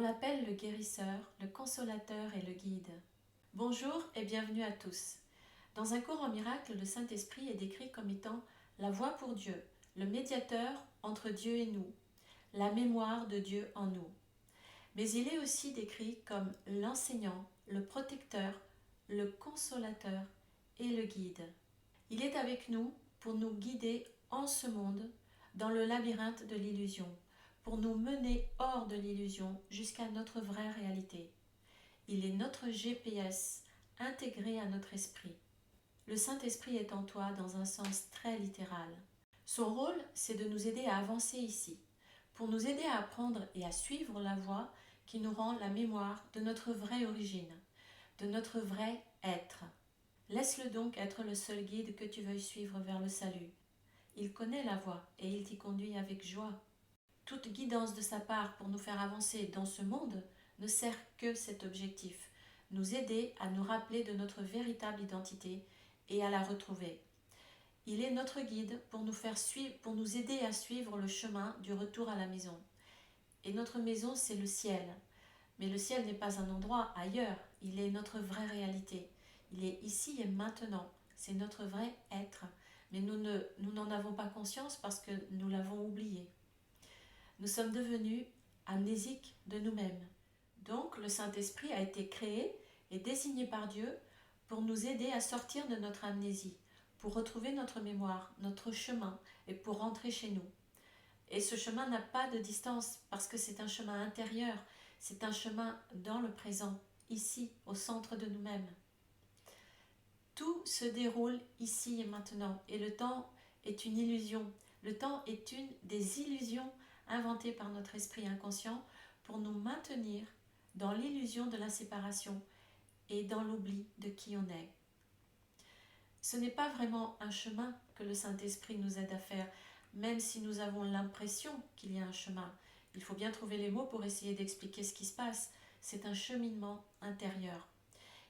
l'appelle le guérisseur, le consolateur et le guide. Bonjour et bienvenue à tous. Dans un cours en miracle, le Saint-Esprit est décrit comme étant la voie pour Dieu, le médiateur entre Dieu et nous, la mémoire de Dieu en nous. Mais il est aussi décrit comme l'enseignant, le protecteur, le consolateur et le guide. Il est avec nous pour nous guider en ce monde, dans le labyrinthe de l'illusion, pour nous mener hors de l'illusion jusqu'à notre vraie réalité. Il est notre GPS intégré à notre esprit. Le Saint-Esprit est en toi dans un sens très littéral. Son rôle, c'est de nous aider à avancer ici, pour nous aider à apprendre et à suivre la voie qui nous rend la mémoire de notre vraie origine, de notre vrai être. Laisse-le donc être le seul guide que tu veuilles suivre vers le salut. Il connaît la voie et il t'y conduit avec joie. Toute guidance de sa part pour nous faire avancer dans ce monde ne sert que cet objectif, nous aider à nous rappeler de notre véritable identité et à la retrouver. Il est notre guide pour nous aider à suivre le chemin du retour à la maison. Et notre maison, c'est le ciel. Mais le ciel n'est pas un endroit ailleurs, il est notre vraie réalité. Il est ici et maintenant, c'est notre vrai être. Mais nous n'en avons pas conscience parce que nous l'avons oublié. Nous sommes devenus amnésiques de nous-mêmes. Donc le Saint-Esprit a été créé et désigné par Dieu pour nous aider à sortir de notre amnésie, pour retrouver notre mémoire, notre chemin et pour rentrer chez nous. Et ce chemin n'a pas de distance parce que c'est un chemin intérieur, c'est un chemin dans le présent, ici, au centre de nous-mêmes. Tout se déroule ici et maintenant et le temps est une illusion. Le temps est une des illusions inventées par notre esprit inconscient pour nous maintenir dans l'illusion de la séparation et dans l'oubli de qui on est. Ce n'est pas vraiment un chemin que le Saint-Esprit nous aide à faire, même si nous avons l'impression qu'il y a un chemin. Il faut bien trouver les mots pour essayer d'expliquer ce qui se passe. C'est un cheminement intérieur.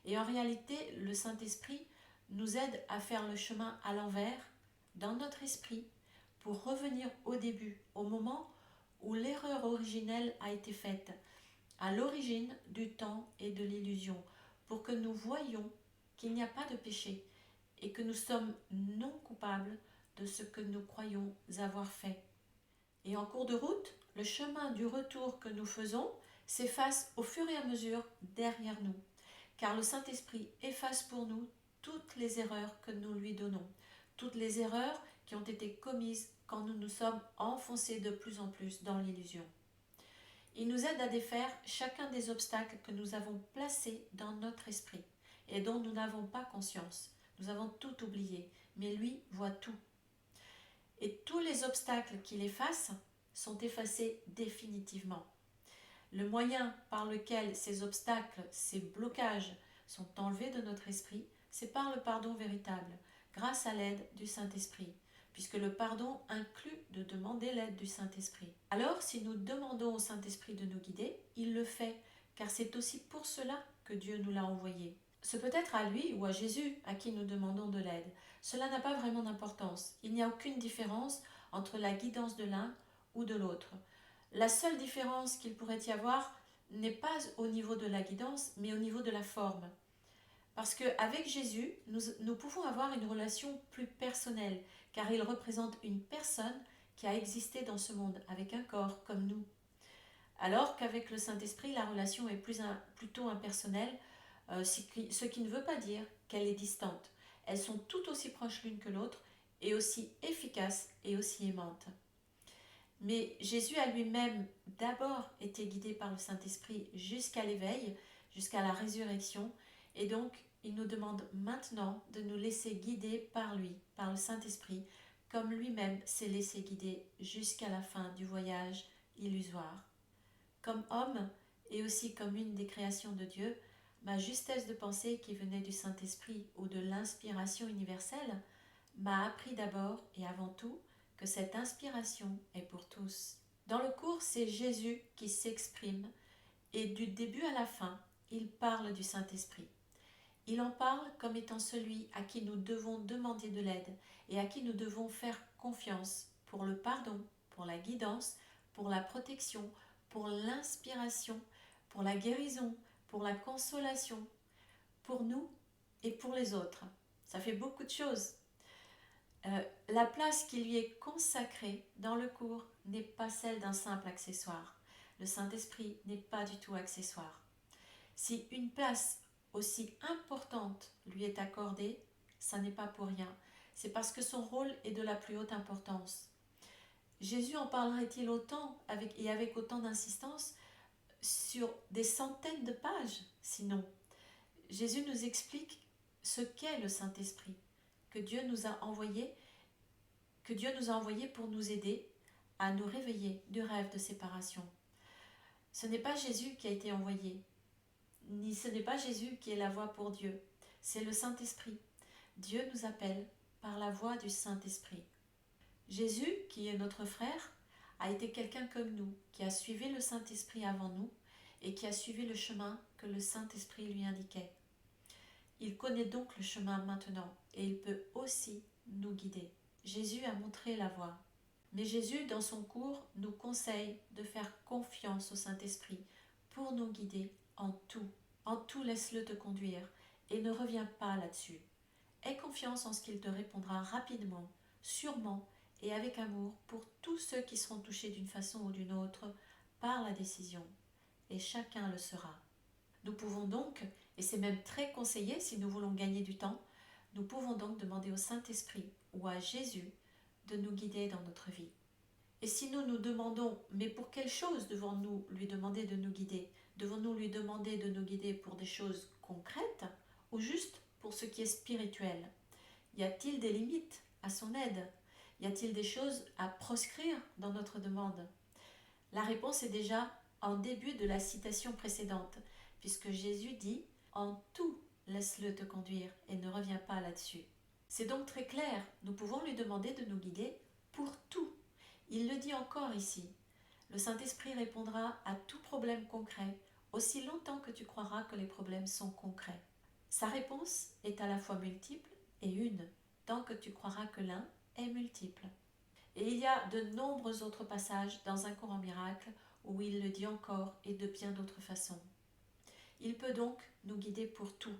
Et en réalité, le Saint-Esprit nous aide à faire le chemin à l'envers, dans notre esprit, pour revenir au début, au moment où l'erreur originelle a été faite, à l'origine du temps et de l'illusion, pour que nous voyions qu'il n'y a pas de péché et que nous sommes non coupables de ce que nous croyons avoir fait. Et en cours de route, le chemin du retour que nous faisons s'efface au fur et à mesure derrière nous, car le Saint-Esprit efface pour nous toutes les erreurs que nous lui donnons, toutes les erreurs qui ont été commises quand nous nous sommes enfoncés de plus en plus dans l'illusion. Il nous aide à défaire chacun des obstacles que nous avons placés dans notre esprit et dont nous n'avons pas conscience. Nous avons tout oublié, mais lui voit tout. Et tous les obstacles qu'il efface sont effacés définitivement. Le moyen par lequel ces obstacles, ces blocages sont enlevés de notre esprit, c'est par le pardon véritable, grâce à l'aide du Saint-Esprit, puisque le pardon inclut de demander l'aide du Saint-Esprit. Alors, si nous demandons au Saint-Esprit de nous guider, il le fait, car c'est aussi pour cela que Dieu nous l'a envoyé. Ce peut être à lui ou à Jésus à qui nous demandons de l'aide. Cela n'a pas vraiment d'importance. Il n'y a aucune différence entre la guidance de l'un ou de l'autre. La seule différence qu'il pourrait y avoir n'est pas au niveau de la guidance, mais au niveau de la forme. Parce qu'avec Jésus, nous pouvons avoir une relation plus personnelle, car il représente une personne qui a existé dans ce monde, avec un corps comme nous. Alors qu'avec le Saint-Esprit, la relation est plutôt impersonnelle, ce qui ne veut pas dire qu'elle est distante. Elles sont tout aussi proches l'une que l'autre, et aussi efficaces et aussi aimantes. Mais Jésus a lui-même d'abord été guidé par le Saint-Esprit jusqu'à l'éveil, jusqu'à la résurrection, et donc il nous demande maintenant de nous laisser guider par lui, par le Saint-Esprit, comme lui-même s'est laissé guider jusqu'à la fin du voyage illusoire. Comme homme, et aussi comme une des créations de Dieu, ma justesse de pensée qui venait du Saint-Esprit ou de l'inspiration universelle m'a appris d'abord et avant tout que cette inspiration est pour tous. Dans le cours, c'est Jésus qui s'exprime et du début à la fin, il parle du Saint-Esprit. Il en parle comme étant celui à qui nous devons demander de l'aide et à qui nous devons faire confiance pour le pardon, pour la guidance, pour la protection, pour l'inspiration, pour la guérison, pour la consolation, pour nous et pour les autres. Ça fait beaucoup de choses. La place qui lui est consacrée dans le cours n'est pas celle d'un simple accessoire. Le Saint-Esprit n'est pas du tout accessoire. Si une place aussi importante lui est accordée, ça n'est pas pour rien. C'est parce que son rôle est de la plus haute importance. Jésus en parlerait-il autant et avec autant d'insistance sur des centaines de pages? Sinon, Jésus nous explique ce qu'est le Saint-Esprit, que Dieu nous a envoyé pour nous aider à nous réveiller du rêve de séparation. Ce n'est pas Jésus qui a été envoyé, ni ce n'est pas Jésus qui est la voie pour Dieu, c'est le Saint-Esprit. Dieu nous appelle par la voie du Saint-Esprit. Jésus, qui est notre frère, a été quelqu'un comme nous, qui a suivi le Saint-Esprit avant nous et qui a suivi le chemin que le Saint-Esprit lui indiquait. Il connaît donc le chemin maintenant et il peut aussi nous guider. Jésus a montré la voie. Mais Jésus, dans son cours, nous conseille de faire confiance au Saint-Esprit pour nous guider en tout. En tout, laisse-le te conduire et ne reviens pas là-dessus. Aie confiance en ce qu'il te répondra rapidement, sûrement et avec amour pour tous ceux qui seront touchés d'une façon ou d'une autre par la décision. Et chacun le sera. Nous pouvons donc, et c'est même très conseillé si nous voulons gagner du temps, nous pouvons donc demander au Saint-Esprit ou à Jésus de nous guider dans notre vie. Et si nous nous demandons, mais pour quelle chose devons-nous lui demander de nous guider? Devons-nous lui demander de nous guider pour des choses concrètes ou juste pour ce qui est spirituel? Y a-t-il des limites à son aide? Y a-t-il des choses à proscrire dans notre demande? La réponse est déjà en début de la citation précédente, puisque Jésus dit « En tout, laisse-le te conduire et ne reviens pas là-dessus ». C'est donc très clair, nous pouvons lui demander de nous guider pour tout. Il le dit encore ici. Le Saint-Esprit répondra à tout problème concret, aussi longtemps que tu croiras que les problèmes sont concrets. Sa réponse est à la fois multiple et une, tant que tu croiras que l'un est multiple. Et il y a de nombreux autres passages dans un cours en miracle où il le dit encore et de bien d'autres façons. Il peut donc nous guider pour tout.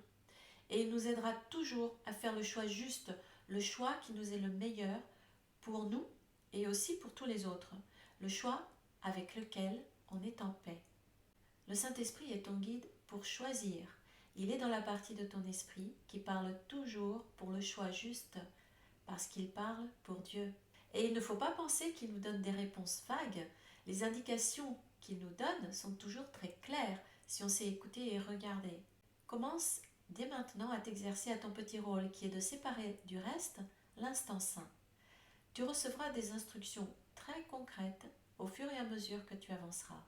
Et il nous aidera toujours à faire le choix juste, le choix qui nous est le meilleur pour nous et aussi pour tous les autres, le choix avec lequel on est en paix. Le Saint-Esprit est ton guide pour choisir. Il est dans la partie de ton esprit qui parle toujours pour le choix juste, parce qu'il parle pour Dieu. Et il ne faut pas penser qu'il nous donne des réponses vagues. Les indications qu'il nous donne sont toujours très claires si on sait écouter et regarder. Commence dès maintenant à t'exercer à ton petit rôle qui est de séparer du reste l'instant saint. Tu recevras des instructions très concrètes au fur et à mesure que tu avanceras.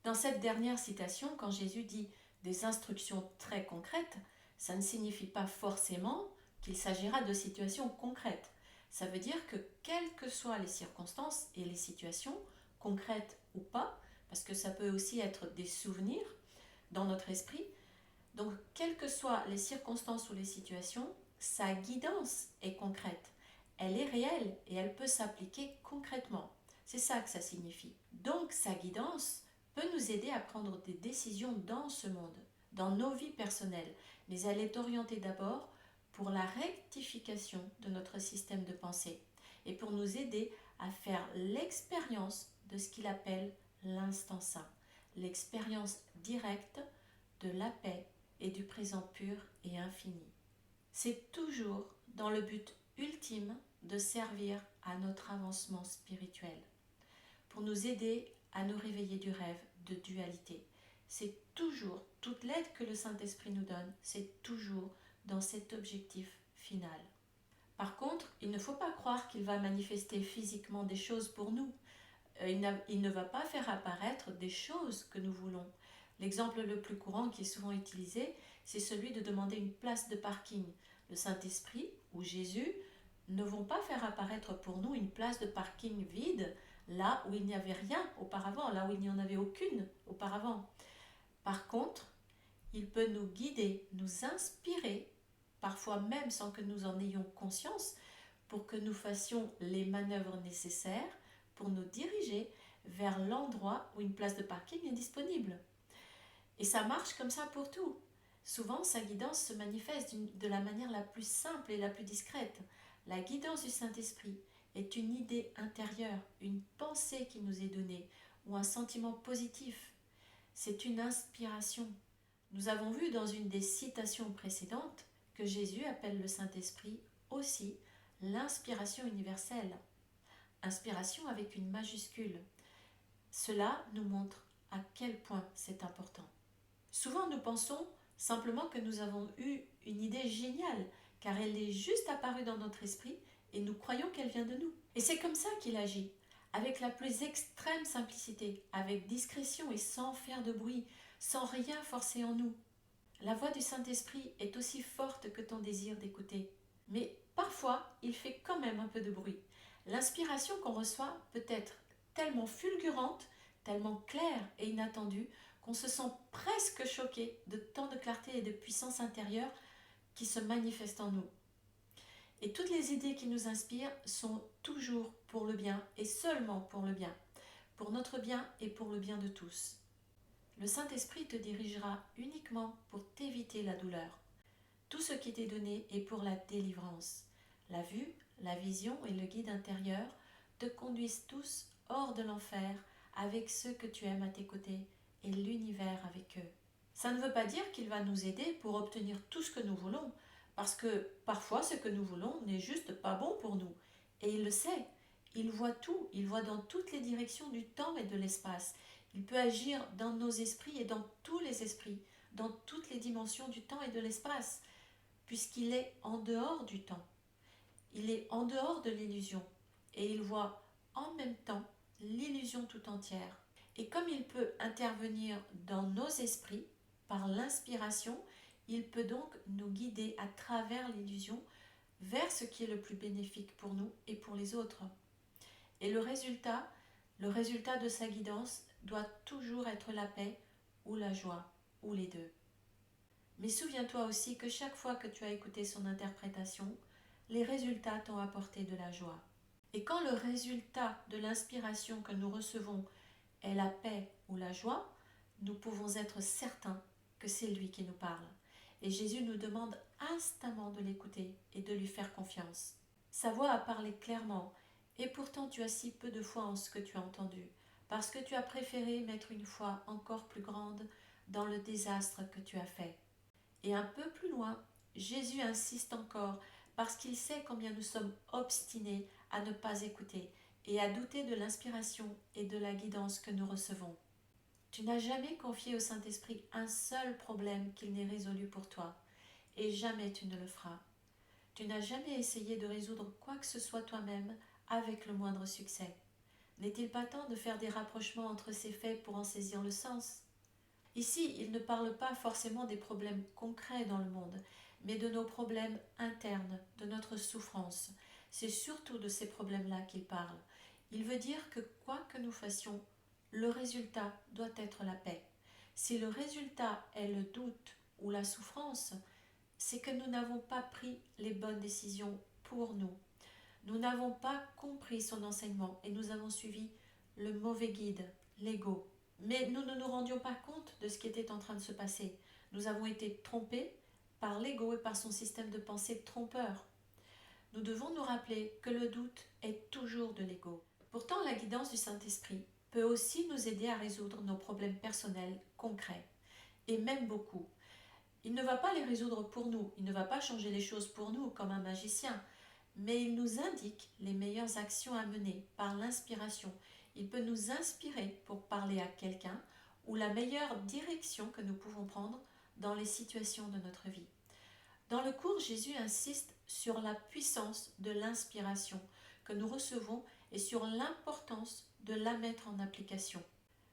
Dans cette dernière citation, quand Jésus dit des instructions très concrètes, ça ne signifie pas forcément qu'il s'agira de situations concrètes. Ça veut dire que quelles que soient les circonstances et les situations, concrètes ou pas, parce que ça peut aussi être des souvenirs dans notre esprit, donc quelles que soient les circonstances ou les situations, sa guidance est concrète. Elle est réelle et elle peut s'appliquer concrètement. C'est ça que ça signifie. Donc sa guidance peut nous aider à prendre des décisions dans ce monde, dans nos vies personnelles, mais elle est orientée d'abord pour la rectification de notre système de pensée et pour nous aider à faire l'expérience de ce qu'il appelle l'instant saint, l'expérience directe de la paix et du présent pur et infini. C'est toujours dans le but ultime de servir à notre avancement spirituel, pour nous aider à nous réveiller du rêve de dualité. C'est toujours, toute l'aide que le Saint-Esprit nous donne, c'est toujours dans cet objectif final. Par contre, il ne faut pas croire qu'il va manifester physiquement des choses pour nous. Il ne va pas faire apparaître des choses que nous voulons. L'exemple le plus courant qui est souvent utilisé, c'est celui de demander une place de parking. Le Saint-Esprit ou Jésus ne vont pas faire apparaître pour nous une place de parking vide, là où il n'y avait rien auparavant, là où il n'y en avait aucune auparavant. Par contre, il peut nous guider, nous inspirer, parfois même sans que nous en ayons conscience, pour que nous fassions les manœuvres nécessaires pour nous diriger vers l'endroit où une place de parking est disponible. Et ça marche comme ça pour tout. Souvent, sa guidance se manifeste de la manière la plus simple et la plus discrète. La guidance du Saint-Esprit est une idée intérieure, une pensée qui nous est donnée, ou un sentiment positif. C'est une inspiration. Nous avons vu dans une des citations précédentes que Jésus appelle le Saint-Esprit aussi l'inspiration universelle. Inspiration avec une majuscule. Cela nous montre à quel point c'est important. Souvent nous pensons simplement que nous avons eu une idée géniale, car elle est juste apparue dans notre esprit et nous croyons qu'elle vient de nous. Et c'est comme ça qu'il agit, avec la plus extrême simplicité, avec discrétion et sans faire de bruit, sans rien forcer en nous. La voix du Saint-Esprit est aussi forte que ton désir d'écouter. Mais parfois, il fait quand même un peu de bruit. L'inspiration qu'on reçoit peut être tellement fulgurante, tellement claire et inattendue qu'on se sent presque choqué de tant de clarté et de puissance intérieure qui se manifestent en nous. Et toutes les idées qui nous inspirent sont toujours pour le bien et seulement pour le bien, pour notre bien et pour le bien de tous. Le Saint-Esprit te dirigera uniquement pour t'éviter la douleur. Tout ce qui t'est donné est pour la délivrance. La vue, la vision et le guide intérieur te conduisent tous hors de l'enfer avec ceux que tu aimes à tes côtés et l'univers avec eux. Ça ne veut pas dire qu'il va nous aider pour obtenir tout ce que nous voulons, parce que parfois ce que nous voulons n'est juste pas bon pour nous. Et il le sait. Il voit tout, il voit dans toutes les directions du temps et de l'espace. Il peut agir dans nos esprits et dans tous les esprits, dans toutes les dimensions du temps et de l'espace, puisqu'il est en dehors du temps. Il est en dehors de l'illusion et il voit en même temps l'illusion tout entière. Et comme il peut intervenir dans nos esprits par l'inspiration, il peut donc nous guider à travers l'illusion vers ce qui est le plus bénéfique pour nous et pour les autres. Et le résultat de sa guidance doit toujours être la paix ou la joie, ou les deux. Mais souviens-toi aussi que chaque fois que tu as écouté son interprétation, les résultats t'ont apporté de la joie. Et quand le résultat de l'inspiration que nous recevons est la paix ou la joie, nous pouvons être certains que c'est lui qui nous parle. Et Jésus nous demande instamment de l'écouter et de lui faire confiance. Sa voix a parlé clairement, et pourtant tu as si peu de foi en ce que tu as entendu, parce que tu as préféré mettre une foi encore plus grande dans le désastre que tu as fait. Et un peu plus loin, Jésus insiste encore, parce qu'il sait combien nous sommes obstinés à ne pas écouter et à douter de l'inspiration et de la guidance que nous recevons. Tu n'as jamais confié au Saint-Esprit un seul problème qu'il n'ait résolu pour toi, et jamais tu ne le feras. Tu n'as jamais essayé de résoudre quoi que ce soit toi-même avec le moindre succès. N'est-il pas temps de faire des rapprochements entre ces faits pour en saisir le sens ? Ici, il ne parle pas forcément des problèmes concrets dans le monde, mais de nos problèmes internes, de notre souffrance. C'est surtout de ces problèmes-là qu'il parle. Il veut dire que quoi que nous fassions, le résultat doit être la paix. Si le résultat est le doute ou la souffrance, c'est que nous n'avons pas pris les bonnes décisions pour nous. Nous n'avons pas compris son enseignement et nous avons suivi le mauvais guide, l'ego. Mais nous ne nous rendions pas compte de ce qui était en train de se passer. Nous avons été trompés par l'ego et par son système de pensée trompeur. Nous devons nous rappeler que le doute est toujours de l'ego. Pourtant, la guidance du Saint-Esprit peut aussi nous aider à résoudre nos problèmes personnels concrets, et même beaucoup. Il ne va pas les résoudre pour nous, il ne va pas changer les choses pour nous comme un magicien, mais il nous indique les meilleures actions à mener par l'inspiration. Il peut nous inspirer pour parler à quelqu'un ou la meilleure direction que nous pouvons prendre dans les situations de notre vie. Dans le cours, Jésus insiste sur la puissance de l'inspiration que nous recevons et sur l'importance de la mettre en application.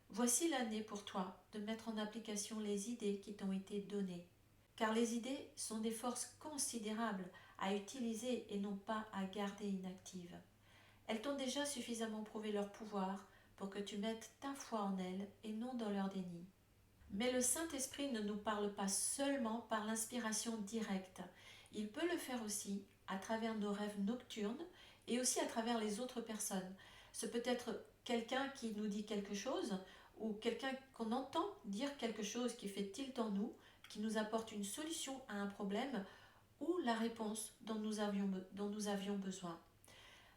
Voici l'année pour toi de mettre en application les idées qui t'ont été données. Car les idées sont des forces considérables à utiliser et non pas à garder inactives. Elles t'ont déjà suffisamment prouvé leur pouvoir pour que tu mettes ta foi en elles et non dans leur déni. Mais le Saint-Esprit ne nous parle pas seulement par l'inspiration directe. Il peut le faire aussi à travers nos rêves nocturnes et aussi à travers les autres personnes. Ce peut être quelqu'un qui nous dit quelque chose ou quelqu'un qu'on entend dire quelque chose qui fait tilt en nous, qui nous apporte une solution à un problème ou la réponse dont nous avions besoin.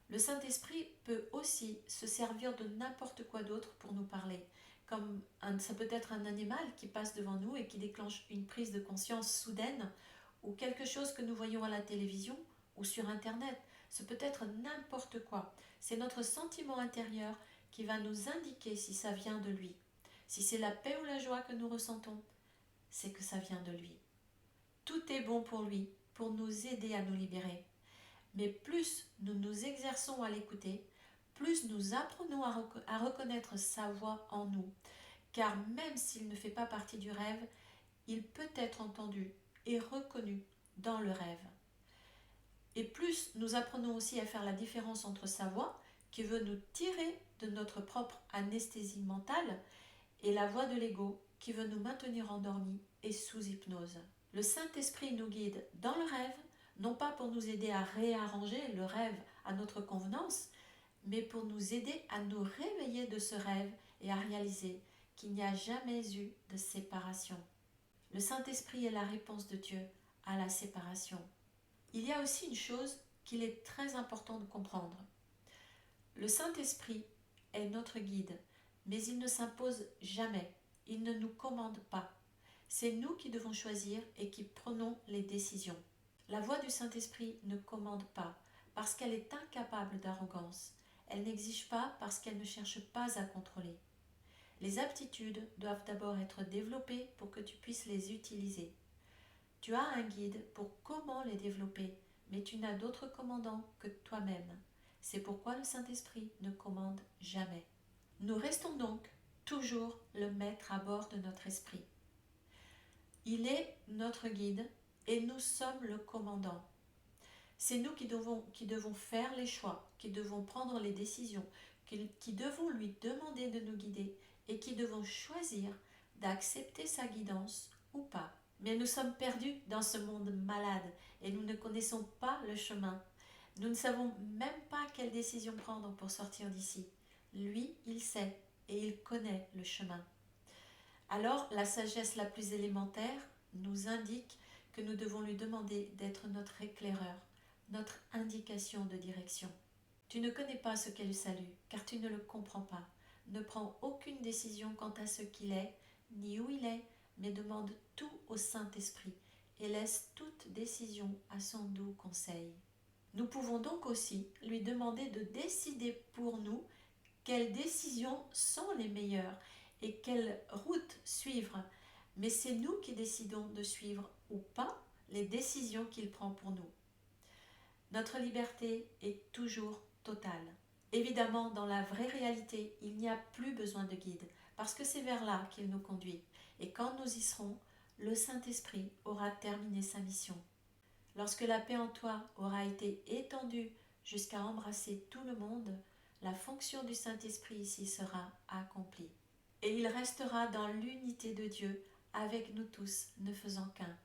Le Saint-Esprit peut aussi se servir de n'importe quoi d'autre pour nous parler. Ça peut être un animal qui passe devant nous et qui déclenche une prise de conscience soudaine, ou quelque chose que nous voyons à la télévision ou sur Internet. Ce peut être n'importe quoi. C'est notre sentiment intérieur qui va nous indiquer si ça vient de lui. Si c'est la paix ou la joie que nous ressentons, c'est que ça vient de lui. Tout est bon pour lui, pour nous aider à nous libérer. Mais plus nous nous exerçons à l'écouter, plus nous apprenons à reconnaître sa voix en nous. Car même s'il ne fait pas partie du rêve, il peut être entendu et reconnu dans le rêve. Et plus nous apprenons aussi à faire la différence entre sa voix, qui veut nous tirer de notre propre anesthésie mentale, et la voix de l'ego, qui veut nous maintenir endormis et sous hypnose. Le Saint-Esprit nous guide dans le rêve, non pas pour nous aider à réarranger le rêve à notre convenance, mais pour nous aider à nous réveiller de ce rêve et à réaliser qu'il n'y a jamais eu de séparation. Le Saint-Esprit est la réponse de Dieu à la séparation. Il y a aussi une chose qu'il est très important de comprendre. Le Saint-Esprit est notre guide, mais il ne s'impose jamais, il ne nous commande pas. C'est nous qui devons choisir et qui prenons les décisions. La voix du Saint-Esprit ne commande pas, parce qu'elle est incapable d'arrogance. Elle n'exige pas parce qu'elle ne cherche pas à contrôler. Les aptitudes doivent d'abord être développées pour que tu puisses les utiliser. Tu as un guide pour comment les développer, mais tu n'as d'autre commandant que toi-même. C'est pourquoi le Saint-Esprit ne commande jamais. Nous restons donc toujours le maître à bord de notre esprit. Il est notre guide et nous sommes le commandant. C'est nous qui devons faire les choix, qui devons prendre les décisions, qui devons lui demander de nous guider et qui devons choisir d'accepter sa guidance ou pas. Mais nous sommes perdus dans ce monde malade et nous ne connaissons pas le chemin. Nous ne savons même pas quelle décision prendre pour sortir d'ici. Lui, il sait et il connaît le chemin. Alors, la sagesse la plus élémentaire nous indique que nous devons lui demander d'être notre éclaireur, notre indication de direction. Tu ne connais pas ce qu'est le salut, car tu ne le comprends pas. Ne prends aucune décision quant à ce qu'il est, ni où il est, mais demande tout au Saint-Esprit et laisse toute décision à son doux conseil. Nous pouvons donc aussi lui demander de décider pour nous quelles décisions sont les meilleures et quelle route suivre. Mais c'est nous qui décidons de suivre ou pas les décisions qu'il prend pour nous. Notre liberté est toujours totale. Évidemment, dans la vraie réalité, il n'y a plus besoin de guide, parce que c'est vers là qu'il nous conduit. Et quand nous y serons, le Saint-Esprit aura terminé sa mission. Lorsque la paix en toi aura été étendue jusqu'à embrasser tout le monde, la fonction du Saint-Esprit ici sera accomplie. Et il restera dans l'unité de Dieu avec nous tous, ne faisant qu'un.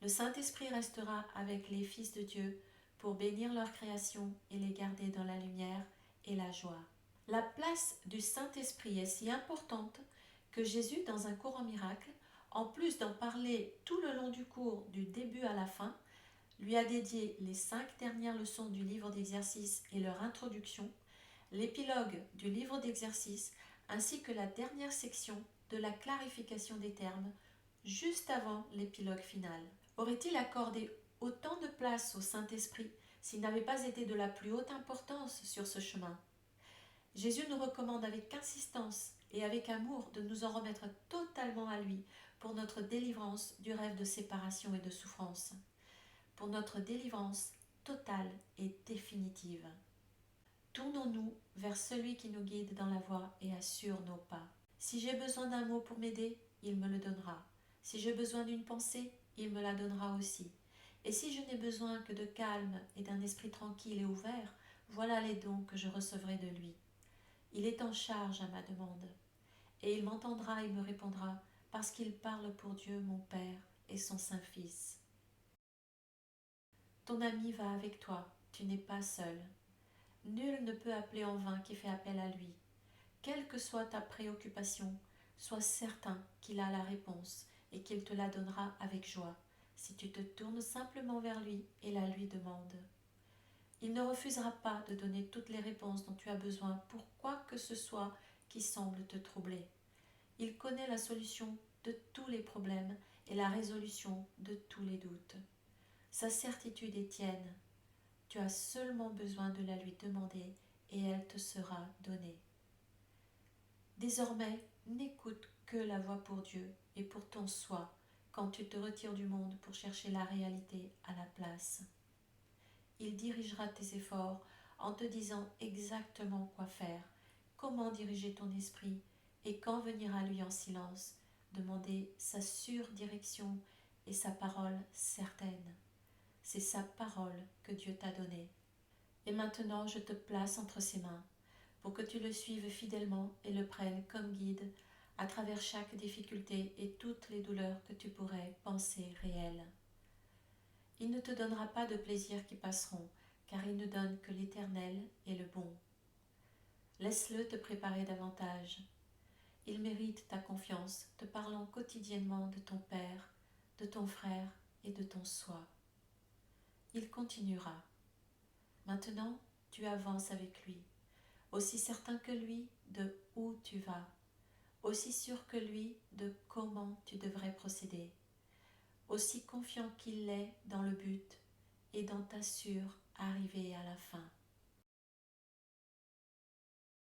Le Saint-Esprit restera avec les fils de Dieu pour bénir leur création et les garder dans la lumière et la joie. La place du Saint-Esprit est si importante que Jésus, dans un cours en miracle, en plus d'en parler tout le long du cours du début à la fin, lui a dédié les 5 dernières leçons du livre d'exercices et leur introduction, l'épilogue du livre d'exercices ainsi que la dernière section de la clarification des termes juste avant l'épilogue final. Aurait-il accordé autant de place au Saint-Esprit s'il n'avait pas été de la plus haute importance sur ce chemin? Jésus nous recommande avec insistance et avec amour de nous en remettre totalement à lui pour notre délivrance du rêve de séparation et de souffrance, pour notre délivrance totale et définitive. Tournons-nous vers celui qui nous guide dans la voie et assure nos pas. Si j'ai besoin d'un mot pour m'aider, il me le donnera. Si j'ai besoin d'une pensée, il me la donnera aussi. Et si je n'ai besoin que de calme et d'un esprit tranquille et ouvert, voilà les dons que je recevrai de lui. Il est en charge à ma demande. Et il m'entendra et me répondra, parce qu'il parle pour Dieu, mon Père, et son Saint-Fils. Ton ami va avec toi, tu n'es pas seul. Nul ne peut appeler en vain qui fait appel à lui. Quelle que soit ta préoccupation, Sois certain qu'il a la réponse et qu'il te la donnera avec joie, si tu te tournes simplement vers lui et la lui demandes. Il ne refusera pas de donner toutes les réponses dont tu as besoin pour quoi que ce soit qui semble te troubler. Il connaît la solution de tous les problèmes et la résolution de tous les doutes. Sa certitude est tienne. Tu as seulement besoin de la lui demander et elle te sera donnée. Désormais, n'écoute que la voix pour Dieu et pour ton soi quand tu te retires du monde pour chercher la réalité à la place. Il dirigera tes efforts en te disant exactement quoi faire, comment diriger ton esprit et quand venir à lui en silence, demander sa sûre direction et sa parole certaine. C'est sa parole que Dieu t'a donnée. Et maintenant, je te place entre ses mains pour que tu le suives fidèlement et le prennes comme guide à travers chaque difficulté et toutes les douleurs que tu pourrais penser réelles. Il ne te donnera pas de plaisirs qui passeront, car il ne donne que l'Éternel et le bon. Laisse-le te préparer davantage. Il mérite ta confiance, te parlant quotidiennement de ton Père, de ton frère et de ton soi. Il continuera. Maintenant, tu avances avec lui, aussi certain que lui de où tu vas, aussi sûr que lui de comment tu devrais procéder, aussi confiant qu'il l'est dans le but et dans ta sûre arrivée à la fin.